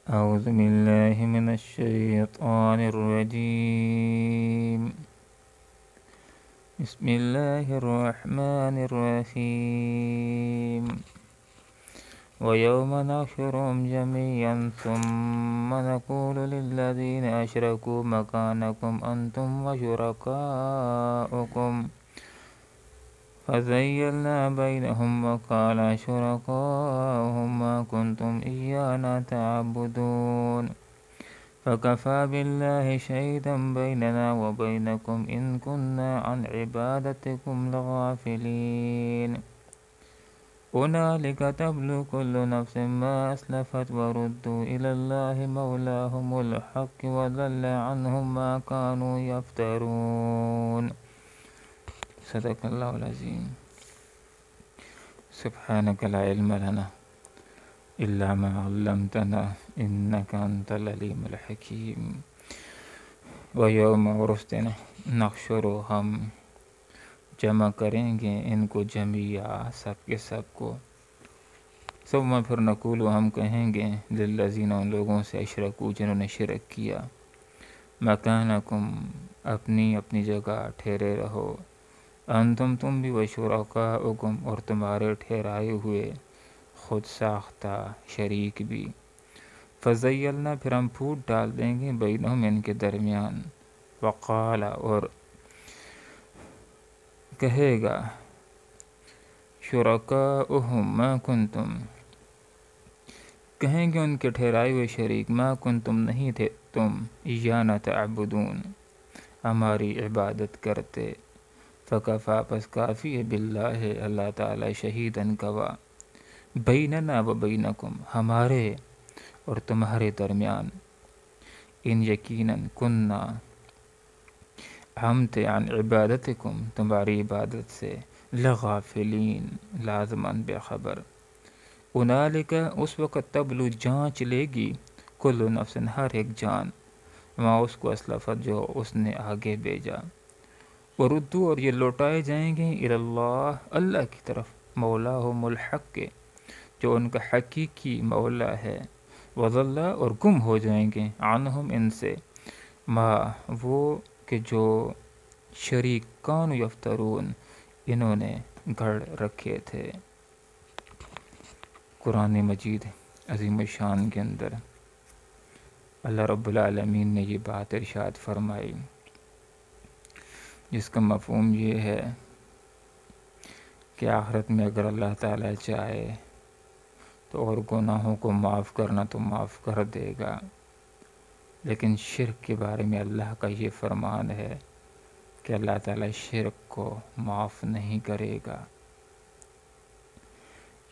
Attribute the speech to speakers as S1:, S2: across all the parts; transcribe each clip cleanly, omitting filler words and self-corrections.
S1: أعوذ بالله من الشيطان الرجيم. بسم الله الرحمن الرحيم. ويوم نحشرهم جميعا ثم نقول للذين أشركوا مكانكم أنتم وشركاؤكم فزيّلنا بينهم وقال شركاؤهم ما كنتم إيانا تعبدون فكفى بالله شهيدا بيننا وبينكم إن كنا عن عبادتكم لغافلين هنالك تبلو كل نفس ما أسلفت وردوا إلى الله مولاهم الحق وضل عنهم ما كانوا يفترون. صدق اللہ العظیم. سبحانك لا علم لنا إلا ما علمتنا إنك أنت العليم الحكيم. ويوم عرفتنا نحشر ہم جمع کریں گے ان کو جمیعا سب کے سب کو. ثم پھر نقول ہم کہیں گے للذین ان لوگوں سے اشرکو جنہوں نے شرک کیا مکانکم اپنی اپنی جگہ ٹھہرے رہو انتم تم بھی وشرکاؤکم اور تمہارے ٹھہرائے ہوئے خود ساختہ شریک بھی. فزیلنا پھر ہم پھوٹ ڈال دیں گے بینہم ان کے درمیان. وقال اور کہے گا شرکاؤہم ما کنتم کہیں گے ان کے ٹھہرائے ہوئے شریک ما کنتم نہیں تھے تم ایانا تعبدون ہماری عبادت کرتے. فکفا پس کافی ہے باللہ اللہ تعالی شہیداً گواہ بیننا و بینکم ہمارے اور تمہارے درمیان. ان یقیناً کننا ہم تھے عن عبادتکم تمہاری عبادت سے لغافلین لازماً بے خبر. انالک اس وقت تبلو جانچ لے گی کل نفس ہر ایک جان وہاں اس کو اسلفت جو اس نے آگے بھیجا. وردو اور یہ لوٹائے جائیں گے اللہ اللہ کی طرف مولاہم الحق کے جو ان کا حقیقی مولا ہے. وضل اور گم ہو جائیں گے عنہم ان سے ما وہ کہ جو شریک کانوا یفترون انہوں نے گھڑ رکھے تھے. قرآن مجید عظیم الشان کے اندر اللہ رب العالمین نے یہ بات ارشاد فرمائی جس کا مفہوم یہ ہے کہ آخرت میں اگر اللہ تعالیٰ چاہے تو اور گناہوں کو معاف کرنا تو معاف کر دے گا، لیکن شرک کے بارے میں اللہ کا یہ فرمان ہے کہ اللہ تعالیٰ شرک کو معاف نہیں کرے گا.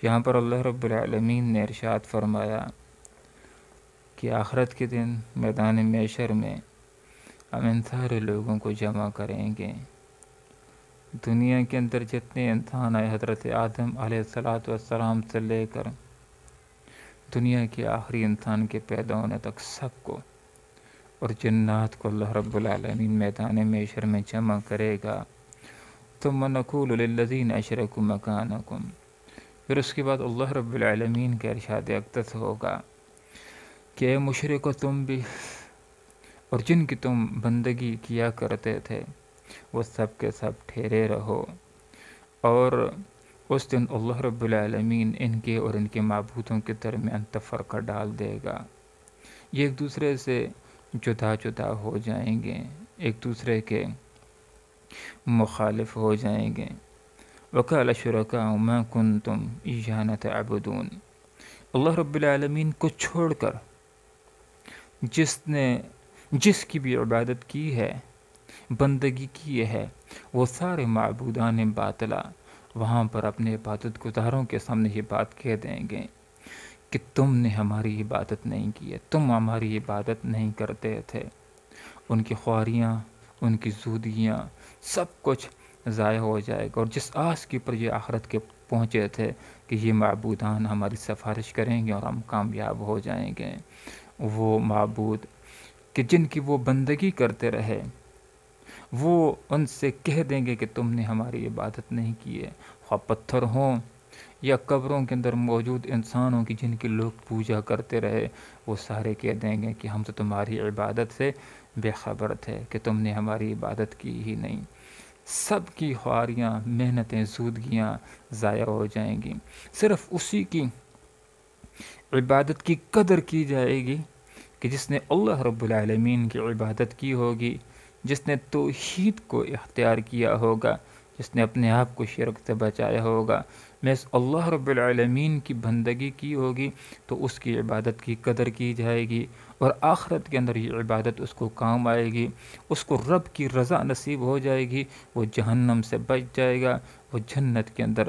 S1: یہاں پر اللہ رب العالمین نے ارشاد فرمایا کہ آخرت کے دن میدان محشر میں ہم ان سارے لوگوں کو جمع کریں گے. دنیا کے اندر جتنے انسان آئے حضرت آدم علیہ السلام سے لے کر دنیا کے آخری انسان کے پیدا ہونے تک سب کو اور جنات کو اللہ رب العالمین میدان محشر میں جمع کرے گا. ثم نقول للذین اشرکوا مکانکم پھر اس کے بعد اللہ رب العالمین کا ارشاد اقدس ہوگا کہ اے مشرکو تم بھی اور جن کی تم بندگی کیا کرتے تھے وہ سب کے سب ٹھہرے رہو. اور اس دن اللہ رب العالمین ان کے اور ان کے معبودوں کے درمیان تفرقہ ڈال دے گا. یہ ایک دوسرے سے جدا جدا ہو جائیں گے، ایک دوسرے کے مخالف ہو جائیں گے. وَقَالَ شُرَكَاؤُ مَا كُنْتُمْ إِيَّانَا تَعْبُدُونَ اللہ رب العالمین کو چھوڑ کر جس کی بھی عبادت کی ہے بندگی کی ہے وہ سارے معبودان باطلہ وہاں پر اپنے عبادت گزاروں کے سامنے یہ بات کہہ دیں گے کہ تم نے ہماری عبادت نہیں کی ہے، تم ہماری عبادت نہیں کرتے تھے. ان کی خواریاں ان کی زودیاں سب کچھ ضائع ہو جائے گا. اور جس آس کے پر یہ آخرت کے پہنچے تھے کہ یہ معبودان ہماری سفارش کریں گے اور ہم کامیاب ہو جائیں گے، وہ معبود کہ جن کی وہ بندگی کرتے رہے وہ ان سے کہہ دیں گے کہ تم نے ہماری عبادت نہیں کی ہے. خواہ پتھر ہوں یا قبروں کے اندر موجود انسانوں کی جن کی لوگ پوجا کرتے رہے، وہ سارے کہہ دیں گے کہ ہم تو تمہاری عبادت سے بے خبر تھے کہ تم نے ہماری عبادت کی ہی نہیں۔ سب کی خواریاں، محنتیں، زودگیاں ضائع ہو جائیں گی، صرف اسی کی عبادت کی قدر کی جائے گی کہ جس نے اللہ رب العالمین کی عبادت کی ہوگی، جس نے توحید کو اختیار کیا ہوگا، جس نے اپنے آپ کو شرک سے بچایا ہوگا، محض اللہ رب العالمین کی بندگی کی ہوگی، تو اس کی عبادت کی قدر کی جائے گی، اور آخرت کے اندر یہ عبادت اس کو کام آئے گی، اس کو رب کی رضا نصیب ہو جائے گی، وہ جہنم سے بچ جائے گا، وہ جنت کے اندر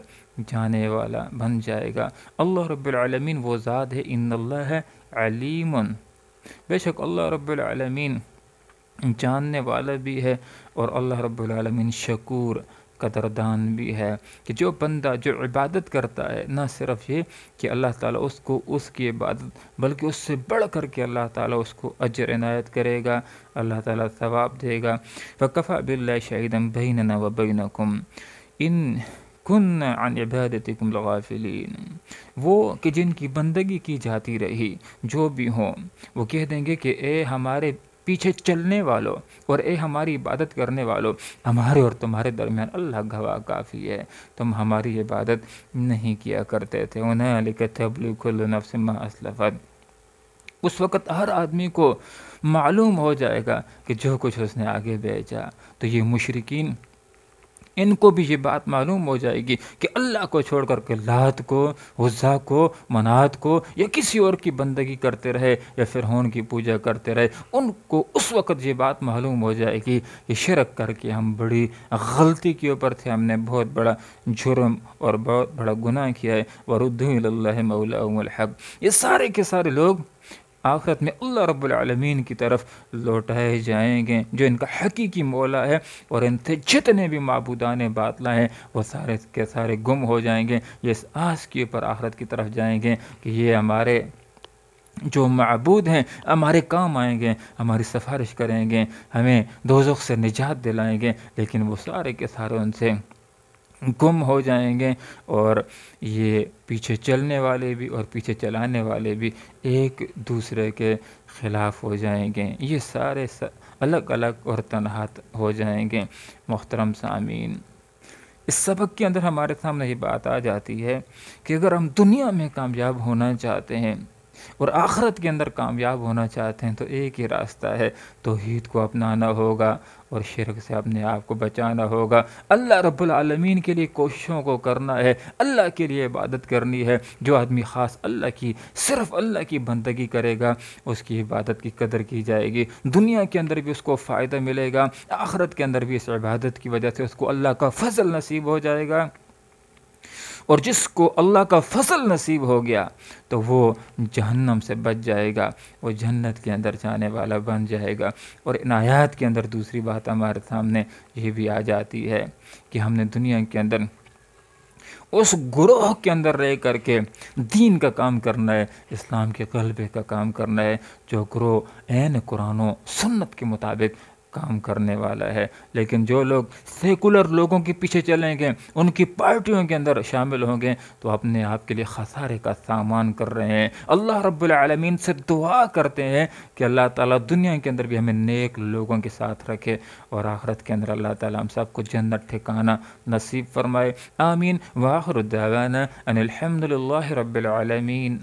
S1: جانے والا بن جائے گا۔ اللہ رب العالمین وہ ذات ہے، ان اللہ ہے علیم، بے شک اللہ رب العالمین جاننے والا بھی ہے، اور اللہ رب العالمین شکور، قدردان بھی ہے، کہ جو بندہ جو عبادت کرتا ہے، نہ صرف یہ کہ اللہ تعالیٰ اس کو اس کی عبادت، بلکہ اس سے بڑھ کر کے اللہ تعالیٰ اس کو اجر عنایت کرے گا، اللہ تعالیٰ ثواب دے گا۔ فَكَفَى بِاللَّهِ شَهِيدًا بَيْنَنَا وَبَيْنَكُمْ إِن كُنَّا عَنْ عِبَادَتِكُمْ لَغَافِلِينَ، وہ کہ جن کی بندگی کی جاتی رہی جو بھی ہوں، وہ کہہ دیں گے کہ اے ہمارے پیچھے چلنے والوں اور اے ہماری عبادت کرنے والوں، ہمارے اور تمہارے درمیان اللہ گواہ کافی ہے، تم ہماری عبادت نہیں کیا کرتے تھے۔ هُنَالِكَ تَبْلُو كُلُّ نَفْسٍ مَا أَسْلَفَتْ، اس وقت ہر آدمی کو معلوم ہو جائے گا کہ جو کچھ اس نے آگے بھیجا۔ تو یہ مشرکین، ان کو بھی یہ بات معلوم ہو جائے گی کہ اللہ کو چھوڑ کر کے لات کو، عزا کو، منات کو یا کسی اور کی بندگی کرتے رہے یا فرعون کی پوجا کرتے رہے، ان کو اس وقت یہ بات معلوم ہو جائے گی کہ شرک کر کے ہم بڑی غلطی کے اوپر تھے، ہم نے بہت بڑا جرم اور بہت بڑا گناہ کیا ہے۔ وَرُدُّوا إِلَى اللَّهِ مَوْلَاهُمُ الْحَقِّ، یہ سارے کے سارے لوگ آخرت میں اللہ رب العالمین کی طرف لوٹائے جائیں گے، جو ان کا حقیقی مولا ہے، اور ان سے جتنے بھی معبودان باطلا ہیں وہ سارے کے سارے گم ہو جائیں گے، یہ اس آس کے اوپر آخرت کی طرف جائیں گے کہ یہ ہمارے جو معبود ہیں ہمارے کام آئیں گے، ہماری سفارش کریں گے، ہمیں دوزخ سے نجات دلائیں گے، لیکن وہ سارے کے سارے ان سے گم ہو جائیں گے، اور یہ پیچھے چلنے والے بھی اور پیچھے چلانے والے بھی ایک دوسرے کے خلاف ہو جائیں گے، یہ سارے الگ الگ اور تنہا ہو جائیں گے۔ محترم سامعین، اس سبق کے اندر ہمارے سامنے یہ بات آ جاتی ہے کہ اگر ہم دنیا میں کامیاب ہونا چاہتے ہیں اور آخرت کے اندر کامیاب ہونا چاہتے ہیں، تو ایک ہی راستہ ہے، توحید کو اپنانا ہوگا اور شرک سے اپنے آپ کو بچانا ہوگا، اللہ رب العالمین کے لیے کوششوں کو کرنا ہے، اللہ کے لیے عبادت کرنی ہے۔ جو آدمی خاص اللہ کی، صرف اللہ کی بندگی کرے گا، اس کی عبادت کی قدر کی جائے گی، دنیا کے اندر بھی اس کو فائدہ ملے گا، آخرت کے اندر بھی اس عبادت کی وجہ سے اس کو اللہ کا فضل نصیب ہو جائے گا، اور جس کو اللہ کا فضل نصیب ہو گیا تو وہ جہنم سے بچ جائے گا، وہ جنت کے اندر جانے والا بن جائے گا۔ اور ان آیات کے اندر دوسری بات ہمارے سامنے یہ بھی آ جاتی ہے کہ ہم نے دنیا کے اندر اس گروہ کے اندر رہ کر کے دین کا کام کرنا ہے، اسلام کے غلبے کا کام کرنا ہے، جو گروہ عین قرآن و سنت کے مطابق کام کرنے والا ہے۔ لیکن جو لوگ سیکولر لوگوں کے پیچھے چلیں گے، ان کی پارٹیوں کے اندر شامل ہوں گے، تو اپنے آپ کے لیے خسارے کا سامان کر رہے ہیں۔ اللہ رب العالمین سے دعا کرتے ہیں کہ اللہ تعالیٰ دنیا کے اندر بھی ہمیں نیک لوگوں کے ساتھ رکھے، اور آخرت کے اندر اللہ تعالیٰ ہم سب کو جنت ٹھکانہ نصیب فرمائے۔ آمین۔ وآخر دعوانا ان الحمد للہ رب العالمین۔